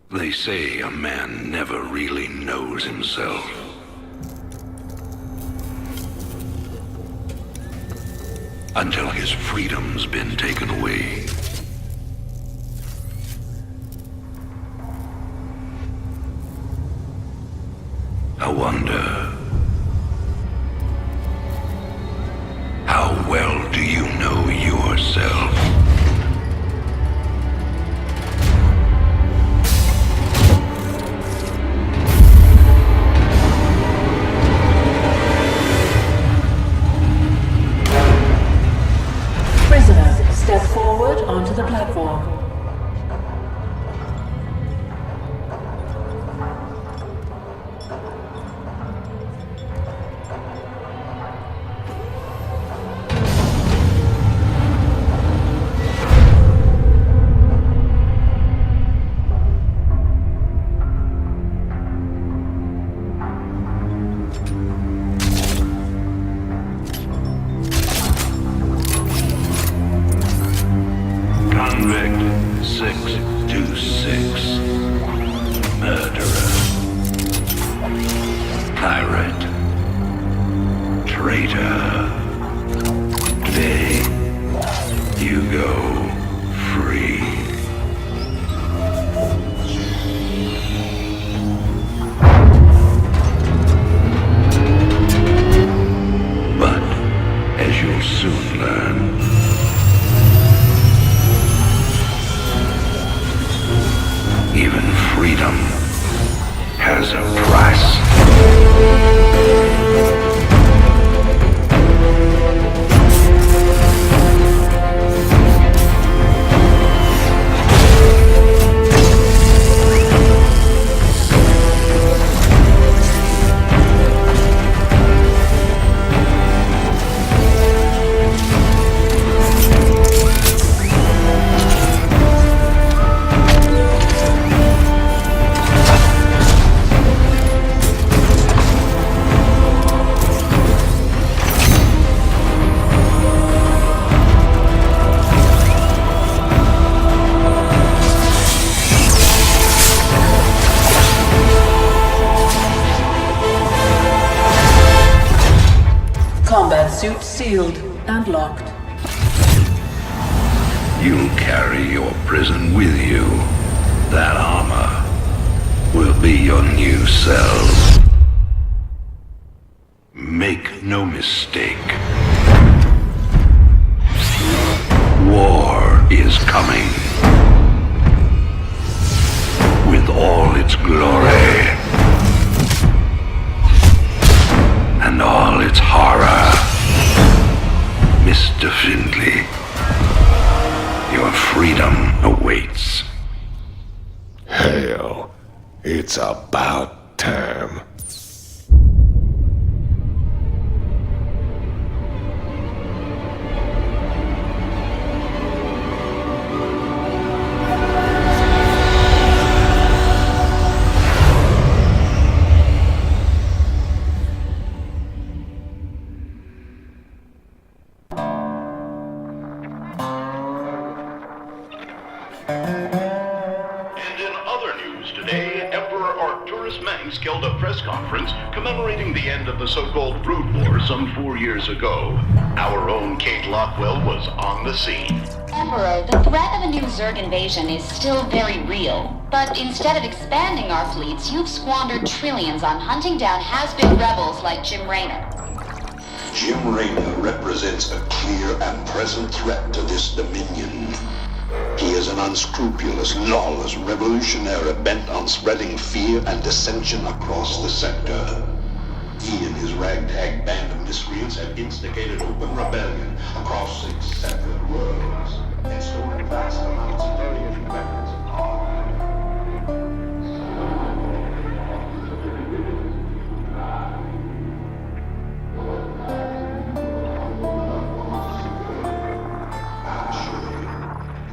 They say a man never really knows himself. Until his freedom's been taken away. I wonder, how well do you know yourself? Prisoners, step forward onto the platform. Convict 626. Murderer. Pirate. Traitor. Today, you go free. But, as you'll soon learn, even freedom has a price. Combat suit sealed and locked. You'll carry your prison with you. That armor will be your new cell. Make no mistake. War is coming. With all its glory. And all its horror. Mr. Findlay, your freedom awaits. Hell, it's about time. And in other news today, Emperor Arcturus Manx held a press conference commemorating the end of the so-called Brood War some 4 years ago. Our own Kate Lockwell was on the scene. Emperor, the threat of a new Zerg invasion is still very real. But instead of expanding our fleets, you've squandered trillions on hunting down has-been rebels like Jim Raynor. Jim Raynor represents a clear and present threat to this dominion. He is an unscrupulous, lawless revolutionary bent on spreading fear and dissension across the sector. He and his ragtag band of miscreants have instigated open rebellion across 6 separate worlds and stolen vast amounts of alien weapons and armor.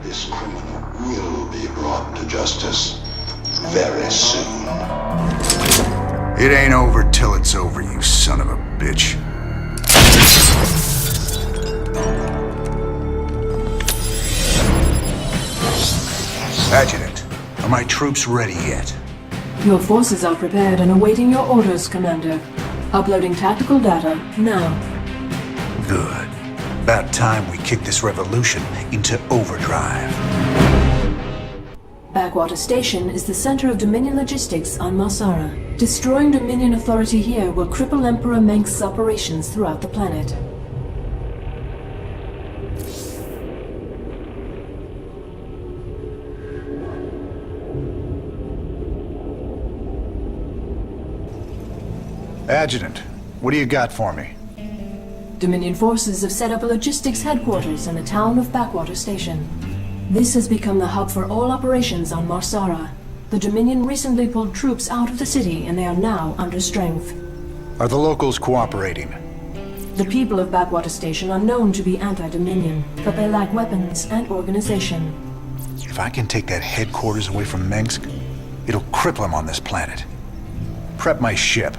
This criminal will be brought to justice very soon. It ain't over till it's over, you son of a bitch. Adjutant, Are my troops ready yet? Your forces are prepared and awaiting your orders, Commander. Uploading tactical data now. Good. About time we kick this revolution into overdrive. Backwater Station is the center of Dominion logistics on Marsara. Destroying Dominion authority here will cripple Emperor Mengsk's operations throughout the planet. Adjutant, what do you got for me? Dominion forces have set up a logistics headquarters in the town of Backwater Station. This has become the hub for all operations on Marsara. The Dominion recently pulled troops out of the city and they are now under strength. Are the locals cooperating? The people of Backwater Station are known to be anti-Dominion, but they lack weapons and organization. If I can take that headquarters away from Mengsk, it'll cripple him on this planet. Prep my ship.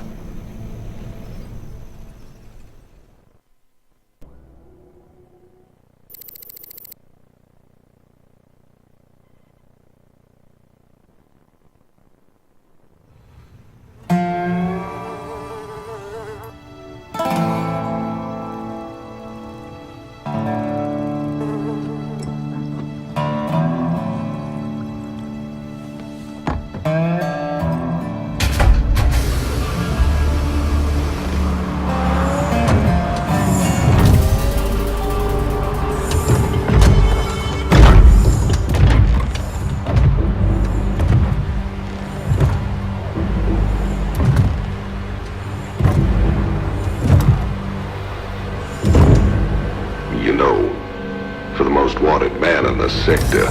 Sector.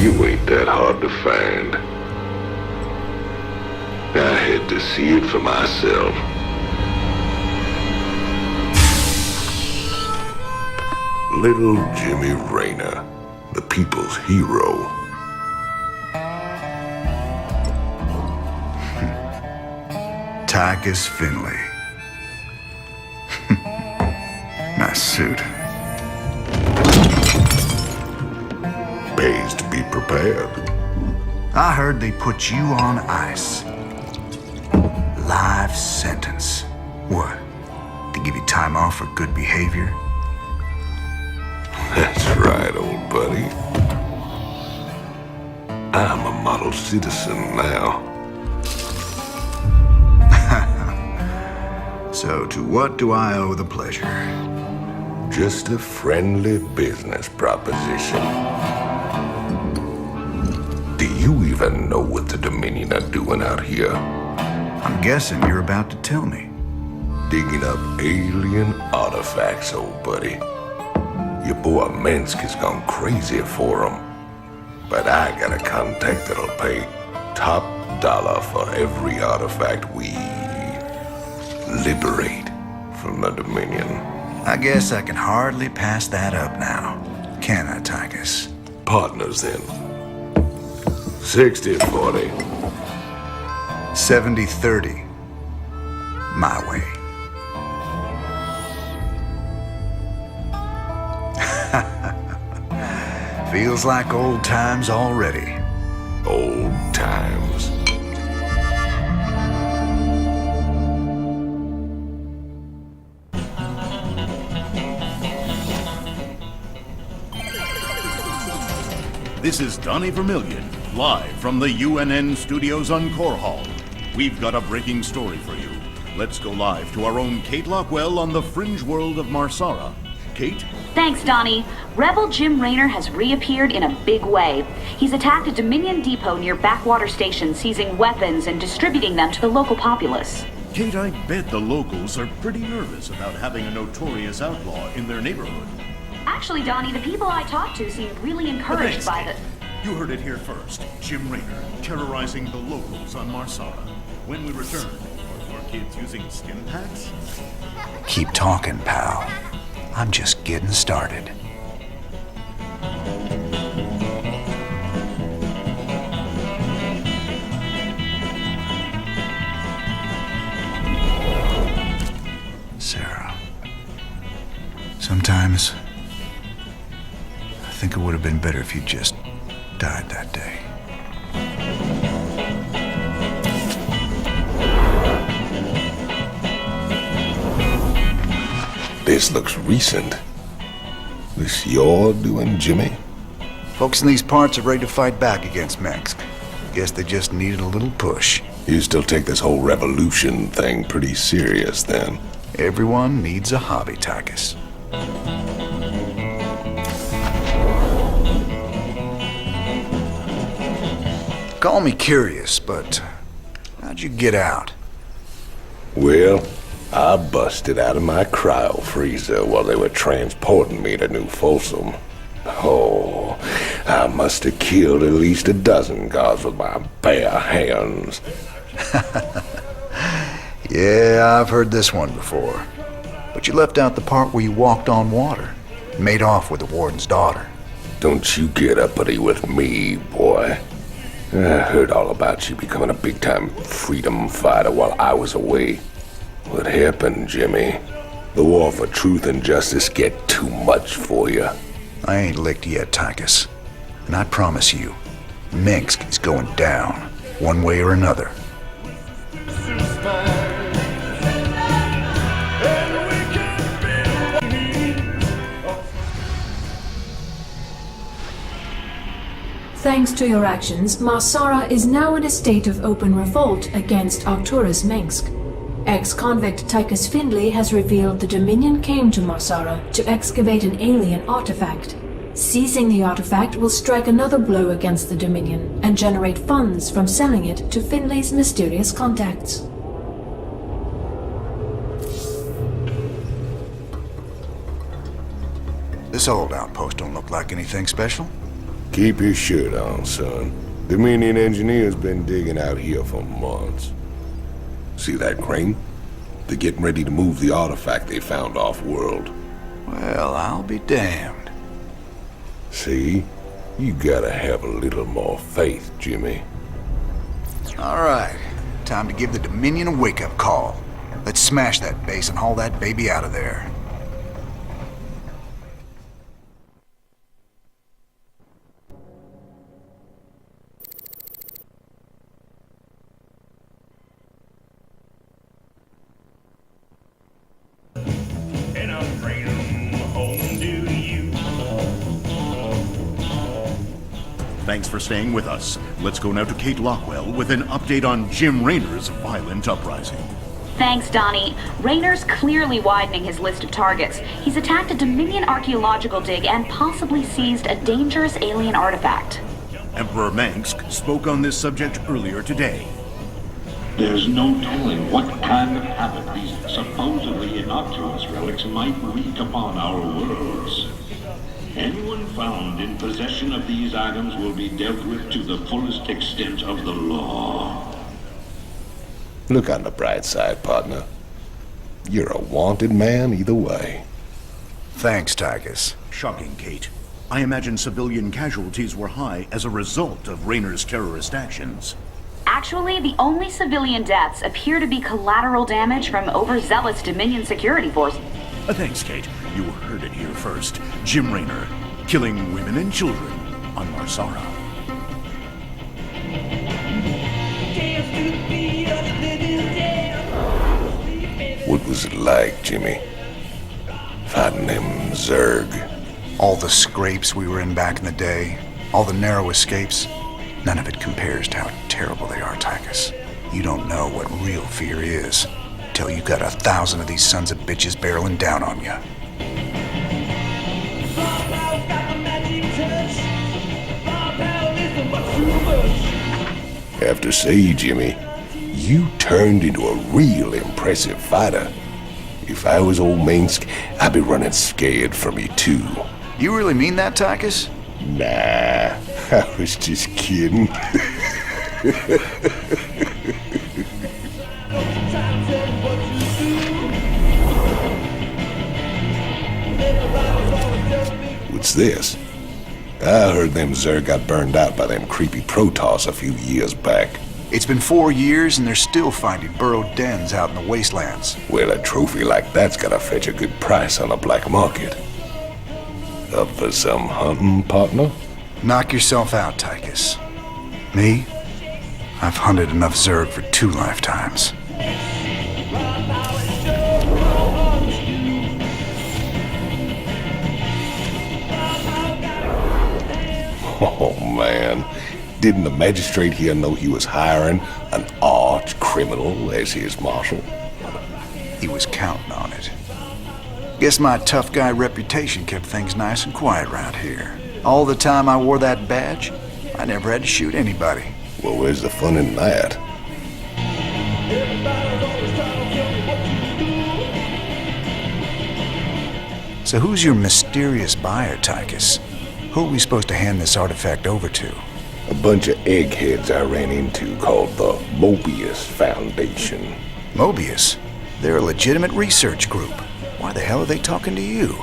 You ain't that hard to find. I had to see it for myself. Little Jimmy Rayner, the people's hero. Tychus Finley. Nice suit. Pays to be prepared. I heard they put you on ice. Life sentence. What? To give you time off for good behavior? That's right, old buddy. I'm a model citizen now. So to what do I owe the pleasure? Just a friendly business proposition. Do you even know what the Dominion are doing out here? I'm guessing you're about to tell me. Digging up alien artifacts, old buddy. Your boy Mengsk has gone crazy for them. But I got a contact that'll pay top dollar for every artifact we liberate from the Dominion. I guess I can hardly pass that up now. Can I, Tychus? Partners then. 60-40. 70-30. My way. Feels like old times already. Old times. This is Donnie Vermillion, live from the UNN studios on Core Hall. We've got a breaking story for you. Let's go live to our own Kate Lockwell on the fringe world of Marsara. Kate? Thanks, Donnie. Rebel Jim Raynor has reappeared in a big way. He's attacked a Dominion depot near Backwater Station, seizing weapons and distributing them to the local populace. Kate, I bet the locals are pretty nervous about having a notorious outlaw in their neighborhood. Actually, Donnie, the people I talked to seemed really encouraged by the... You heard it here first. Jim Raynor terrorizing the locals on Marsara. When we return, are more kids using stim packs? Keep talking, pal. I'm just getting started. Sarah. Sometimes I think it would have been better if you just died that day. This looks recent. This your doing, Jimmy? Folks in these parts are ready to fight back against Mengsk. Guess they just needed a little push. You still take this whole revolution thing pretty serious, then? Everyone needs a hobby, Tychus. Call me curious, but how'd you get out? Well, I busted out of my cryo freezer while they were transporting me to New Folsom. Oh, I must have killed at least a dozen guards with my bare hands. Yeah, I've heard this one before. But you left out the part where you walked on water. Made off with the warden's daughter. Don't you get uppity with me, boy. I heard all about you becoming a big-time freedom fighter while I was away. What happened, Jimmy? The war for truth and justice get too much for you. I ain't licked yet, Tychus. And I promise you, Mengsk is going down, one way or another. Thanks to your actions, Marsara is now in a state of open revolt against Arcturus Mengsk. Ex-convict Tychus Findlay has revealed the Dominion came to Marsara to excavate an alien artifact. Seizing the artifact will strike another blow against the Dominion and generate funds from selling it to Findlay's mysterious contacts. This old outpost don't look like anything special. Keep your shirt on, son. Dominion engineers been digging out here for months. See that crane? They're getting ready to move the artifact they found off-world. Well, I'll be damned. See? You gotta have a little more faith, Jimmy. All right, time to give the Dominion a wake-up call. Let's smash that base and haul that baby out of there. Thanks for staying with us. Let's go now to Kate Lockwell with an update on Jim Raynor's violent uprising. Thanks, Donnie. Raynor's clearly widening his list of targets. He's attacked a Dominion archaeological dig and possibly seized a dangerous alien artifact. Emperor Mengsk spoke on this subject earlier today. There's no telling what kind of havoc these supposedly innocuous relics might wreak upon our worlds. Anyone found in possession of these items will be dealt with to the fullest extent of the law. Look on the bright side, partner. You're a wanted man either way. Thanks, Tychus. Shocking, Kate. I imagine civilian casualties were high as a result of Raynor's terrorist actions. Actually, the only civilian deaths appear to be collateral damage from overzealous Dominion security forces. Thanks, Kate. You heard it here first. Jim Raynor, killing women and children on Marsara. What was it like, Jimmy? Fighting them Zerg? All the scrapes we were in back in the day, all the narrow escapes, none of it compares to how terrible they are, Tychus. You don't know what real fear is till you got 1,000 of these sons of bitches barreling down on you. Have to say, Jimmy, you turned into a real impressive fighter. If I was old Mengsk, I'd be running scared from you too. You really mean that, Tychus? Nah, I was just kidding. What's this? I heard them Zerg got burned out by them creepy Protoss a few years back. It's been 4 years and they're still finding burrowed dens out in the wastelands. Well, a trophy like that's gotta fetch a good price on the black market. Up for some hunting, partner? Knock yourself out, Tychus. Me? I've hunted enough Zerg for 2 lifetimes. Oh, man. Didn't the magistrate here know he was hiring an arch criminal as his marshal? He was counting on it. Guess my tough guy reputation kept things nice and quiet around here. All the time I wore that badge, I never had to shoot anybody. Well, where's the fun in that? So who's your mysterious buyer, Tychus? Who are we supposed to hand this artifact over to? A bunch of eggheads I ran into called the Mobius Foundation. Mobius? They're a legitimate research group. Why the hell are they talking to you?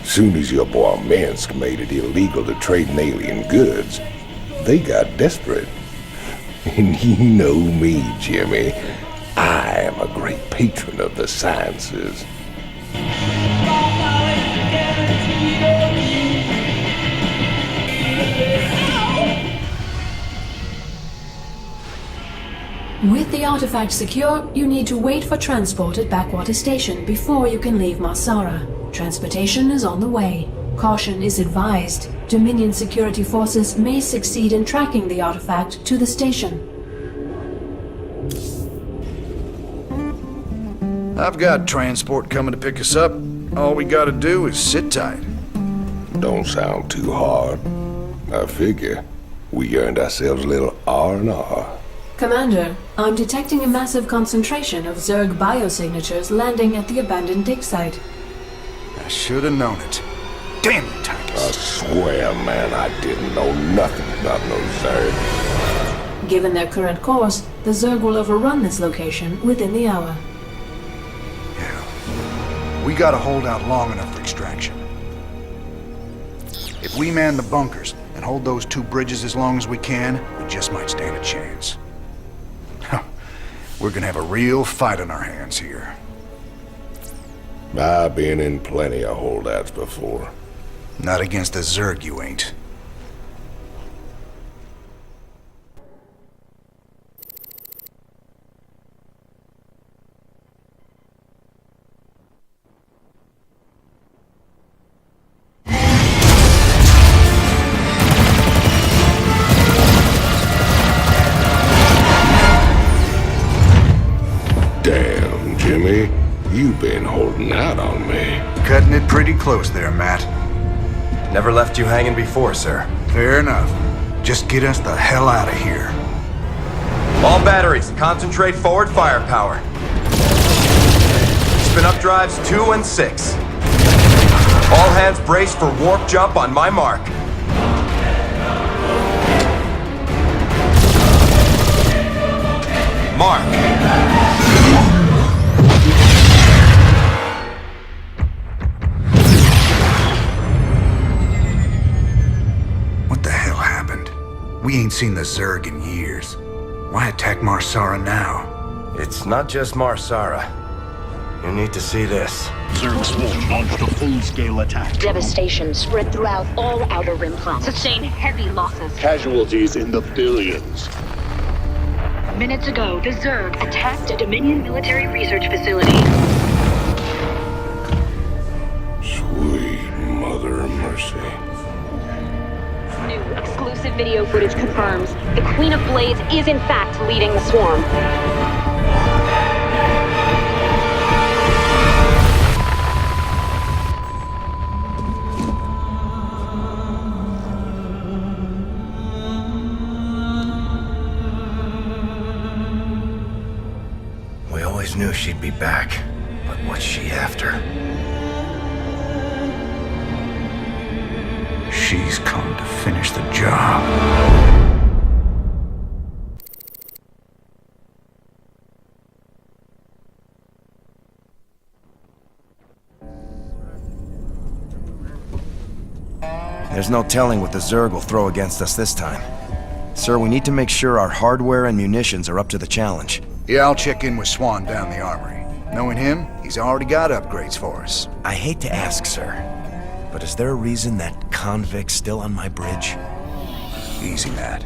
Soon as your boy Minsk made it illegal to trade in alien goods, they got desperate. And you know me, Jimmy. I am a great patron of the sciences. With the artifact secure, you need to wait for transport at Backwater Station before you can leave Marsara. Transportation is on the way. Caution is advised. Dominion security forces may succeed in tracking the artifact to the station. I've got transport coming to pick us up. All we gotta do is sit tight. Don't sound too hard. I figure we earned ourselves a little R&R. Commander, I'm detecting a massive concentration of Zerg biosignatures landing at the abandoned dig site. I should have known it. Damn you, I Tychus. swear, man, I didn't know nothing about no Zerg. Given their current course, the Zerg will overrun this location within the hour. Yeah. We gotta hold out long enough for extraction. If we man the bunkers and hold those two bridges as long as we can, we just might stand a chance. We're gonna have a real fight on our hands here. I've been in plenty of holdouts before. Not against the Zerg, you ain't. Damn, Jimmy. You've been holding out on me. Cutting it pretty close there, Matt. Never left you hanging before, sir. Fair enough. Just get us the hell out of here. All batteries, concentrate forward firepower. Spin up drives 2 and 6. All hands brace for warp jump on my mark. Mark. What the hell happened? We ain't seen the Zerg in years. Why attack Marsara now? It's not just Marsara. You need to see this. Zerg Swarm launched a full-scale attack. Devastation spread throughout all Outer Rim planets. Sustained heavy losses. Casualties in the billions. Minutes ago, the Zerg attacked a Dominion military research facility. Sweet mother of mercy. New exclusive video footage confirms the Queen of Blades is in fact leading the swarm. We always knew she'd be back, but what's she after? She's come to finish the job. There's no telling what the Zerg will throw against us this time. Sir, we need to make sure our hardware and munitions are up to the challenge. Yeah, I'll check in with Swan down the armory. Knowing him, he's already got upgrades for us. I hate to ask, sir, but is there a reason that convict's still on my bridge? Easy, Matt.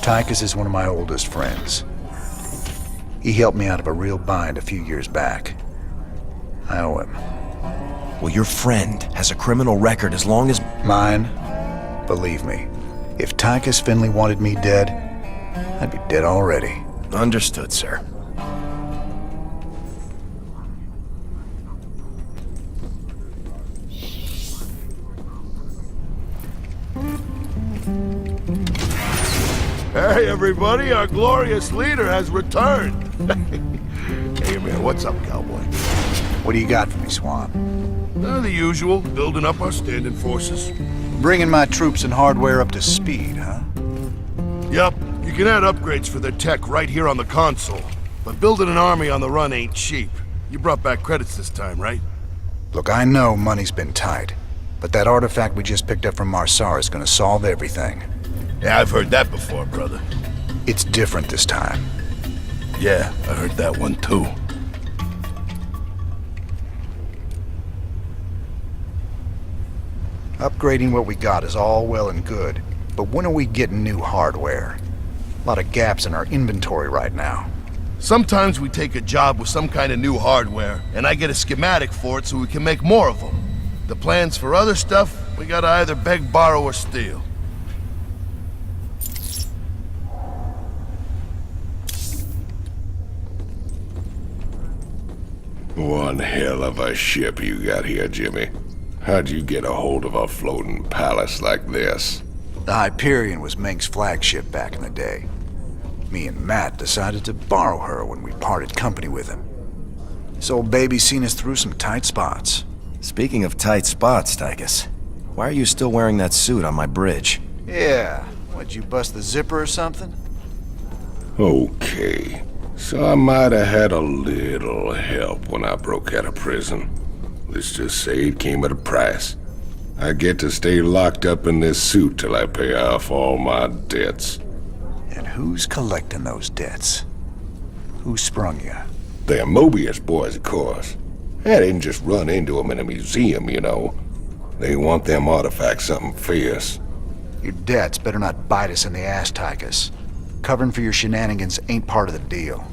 Tychus is one of my oldest friends. He helped me out of a real bind a few years back. I owe him. Well, your friend has a criminal record as long as... Mine? Believe me, If Tychus Finley wanted me dead, I'd be dead already. Understood, sir. Hey, everybody, our glorious leader has returned. Hey, man, what's up, cowboy? What do you got for me, Swan? The usual, building up our standing forces. Bringing my troops and hardware up to speed, huh? Yup, you can add upgrades for their tech right here on the console. But building an army on the run ain't cheap. You brought back credits this time, right? Look, I know money's been tight, but that artifact we just picked up from Marsara is gonna solve everything. Yeah, I've heard that before, brother. It's different this time. Yeah, I heard that one too. Upgrading what we got is all well and good, but when are we getting new hardware? A lot of gaps in our inventory right now. Sometimes we take a job with some kind of new hardware, and I get a schematic for it so we can make more of them. The plans for other stuff, we gotta either beg, borrow, or steal. One hell of a ship you got here, Jimmy. How'd you get a hold of a floating palace like this? The Hyperion was Meng's flagship back in the day. Me and Matt decided to borrow her when we parted company with him. This old baby's seen us through some tight spots. Speaking of tight spots, Tychus, why are you still wearing that suit on my bridge? Yeah, what'd you bust the zipper or something? Okay. So I might have had a little help when I broke out of prison. Let's just say it came at a price. I get to stay locked up in this suit till I pay off all my debts. And who's collecting those debts? Who sprung you? They're Mobius boys, of course. I didn't just run into them in a museum, you know. They want them artifacts something fierce. Your debts better not bite us in the ass, Tychus. Covering for your shenanigans ain't part of the deal.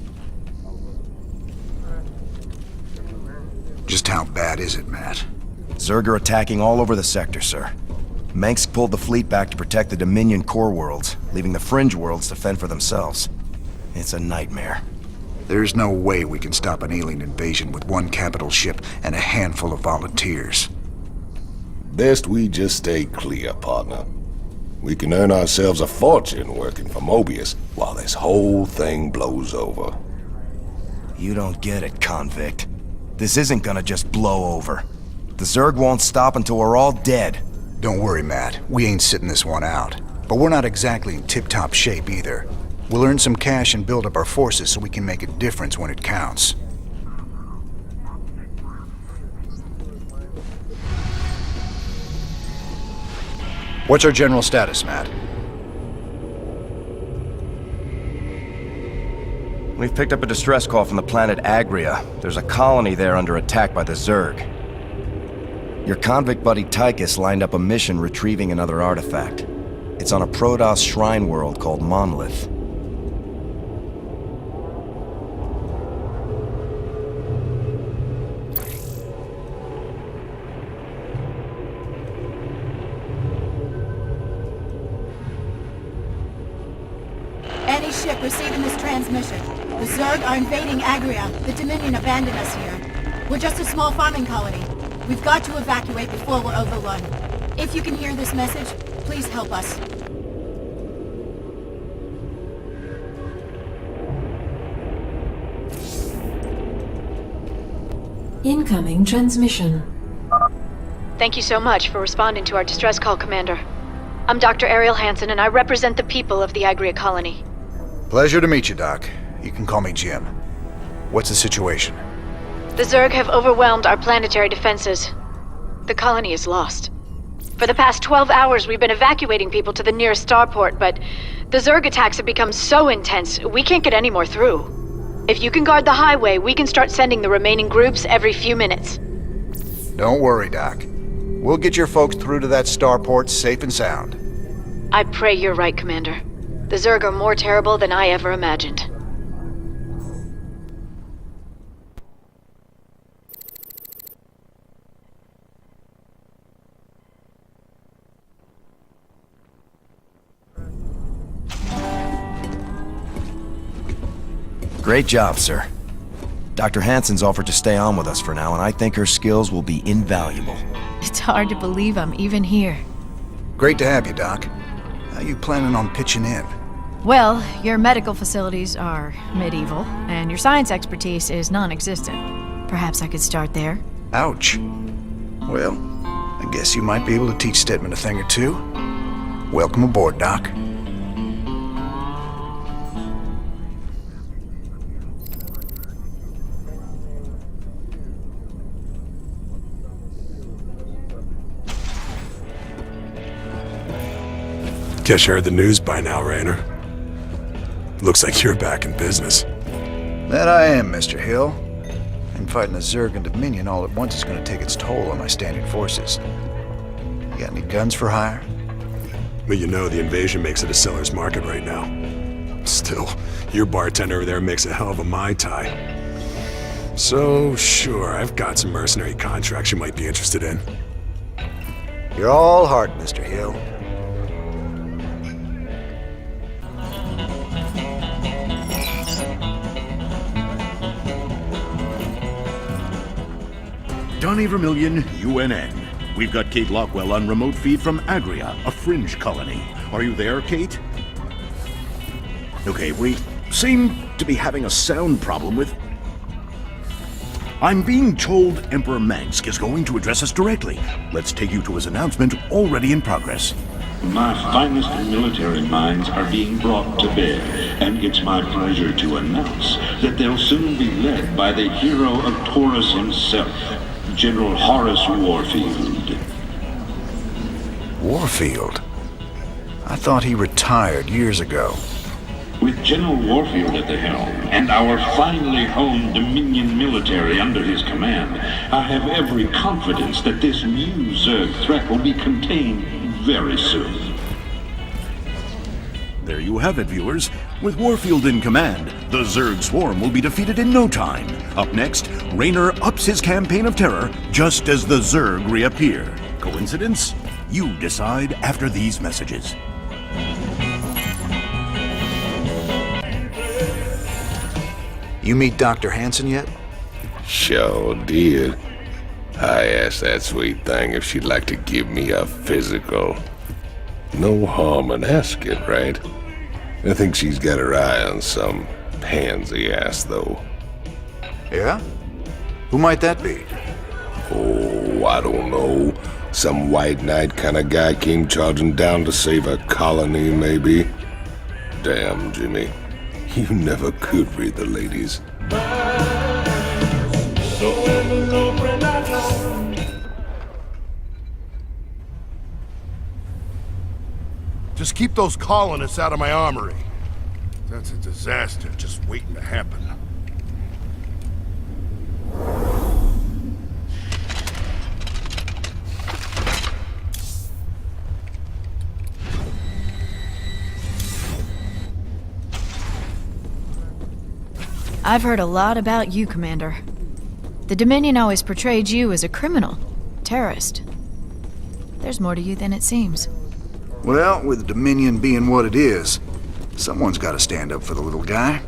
Just how bad is it, Matt? Zerg are attacking all over the sector, sir. Mengsk pulled the fleet back to protect the Dominion core worlds, leaving the fringe worlds to fend for themselves. It's a nightmare. There's no way we can stop an alien invasion with one capital ship and a handful of volunteers. Best we just stay clear, partner. We can earn ourselves a fortune working for Mobius while this whole thing blows over. You don't get it, convict. This isn't gonna just blow over. The Zerg won't stop until we're all dead. Don't worry, Matt. We ain't sitting this one out. But we're not exactly in tip-top shape either. We'll earn some cash and build up our forces so we can make a difference when it counts. What's our general status, Matt? We've picked up a distress call from the planet Agria. There's a colony there under attack by the Zerg. Your convict buddy Tychus lined up a mission retrieving another artifact. It's on a Protoss shrine world called Monolith. Any ship receiving this transmission. The Zerg are invading Agria. The Dominion abandoned us here. We're just a small farming colony. We've got to evacuate before we're overrun. If you can hear this message, please help us. Incoming transmission. Thank you so much for responding to our distress call, Commander. I'm Dr. Ariel Hansen, and I represent the people of the Agria colony. Pleasure to meet you, Doc. You can call me Jim. What's the situation? The Zerg have overwhelmed our planetary defenses. The colony is lost. For the past 12 hours, we've been evacuating people to the nearest starport, but the Zerg attacks have become so intense, we can't get any more through. If you can guard the highway, we can start sending the remaining groups every few minutes. Don't worry, Doc. We'll get your folks through to that starport safe and sound. I pray you're right, Commander. The Zerg are more terrible than I ever imagined. Great job, sir. Dr. Hansen's offered to stay on with us for now, and I think her skills will be invaluable. It's hard to believe I'm even here. Great to have you, Doc. How you planning on pitching in? Well, your medical facilities are medieval, and your science expertise is non-existent. Perhaps I could start there. Ouch. Well, I guess you might be able to teach Stedman a thing or two. Welcome aboard, Doc. Guess you heard the news by now, Raynor. Looks like you're back in business. That I am, Mr. Hill. And fighting a Zerg and Dominion all at once is going to take its toll on my standing forces. You got any guns for hire? But you know the invasion makes it a seller's market right now. Still, your bartender over there makes a hell of a Mai Tai. So, sure, I've got some mercenary contracts you might be interested in. You're all heart, Mr. Hill. Donnie Vermillion, UNN. We've got Kate Lockwell on remote feed from Agria, a fringe colony. Are you there, Kate? Okay, we seem to be having a sound problem with... I'm being told Emperor Mangsk is going to address us directly. Let's take you to his announcement already in progress. My finest military minds are being brought to bed, and it's my pleasure to announce that they'll soon be led by the hero of Taurus himself, General Horace Warfield. Warfield? I thought he retired years ago. With General Warfield at the helm, and our finely honed Dominion military under his command, I have every confidence that this new Zerg threat will be contained very soon. There you have it, viewers. With Warfield in command, the Zerg swarm will be defeated in no time. Up next, Raynor ups his campaign of terror just as the Zerg reappear. Coincidence? You decide after these messages. You meet Dr. Hansen yet? Sure did. I asked that sweet thing if she'd like to give me a physical. No harm in asking, right? I think she's got her eye on some pansy ass, though. Yeah? Who might that be? Oh, I don't know. Some white knight kind of guy came charging down to save a colony, maybe. Damn, Jimmy. You never could read the ladies. Just keep those colonists out of my armory. That's a disaster just waiting to happen. I've heard a lot about you, Commander. The Dominion always portrayed you as a criminal, terrorist. There's more to you than it seems. Well, with the Dominion being what it is, someone's got to stand up for the little guy.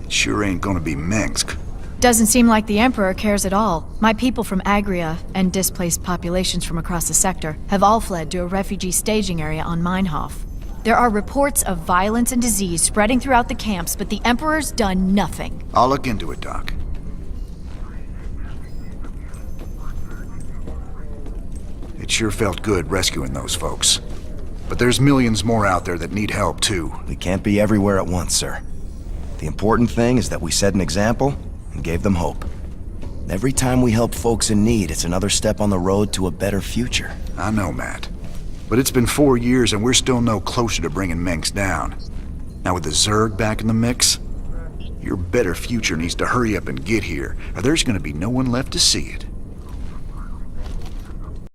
It sure ain't gonna be Mangsk. Doesn't seem like the Emperor cares at all. My people from Agria and displaced populations from across the sector have all fled to a refugee staging area on Meinhof. There are reports of violence and disease spreading throughout the camps, but the Emperor's done nothing. I'll look into it, Doc. It sure felt good rescuing those folks. But there's millions more out there that need help, too. We can't be everywhere at once, sir. The important thing is that we set an example and gave them hope. Every time we help folks in need, it's another step on the road to a better future. I know, Matt. But it's been 4 years and we're still no closer to bringing Mengsk down. Now with the Zerg back in the mix, your better future needs to hurry up and get here, or there's gonna be no one left to see it.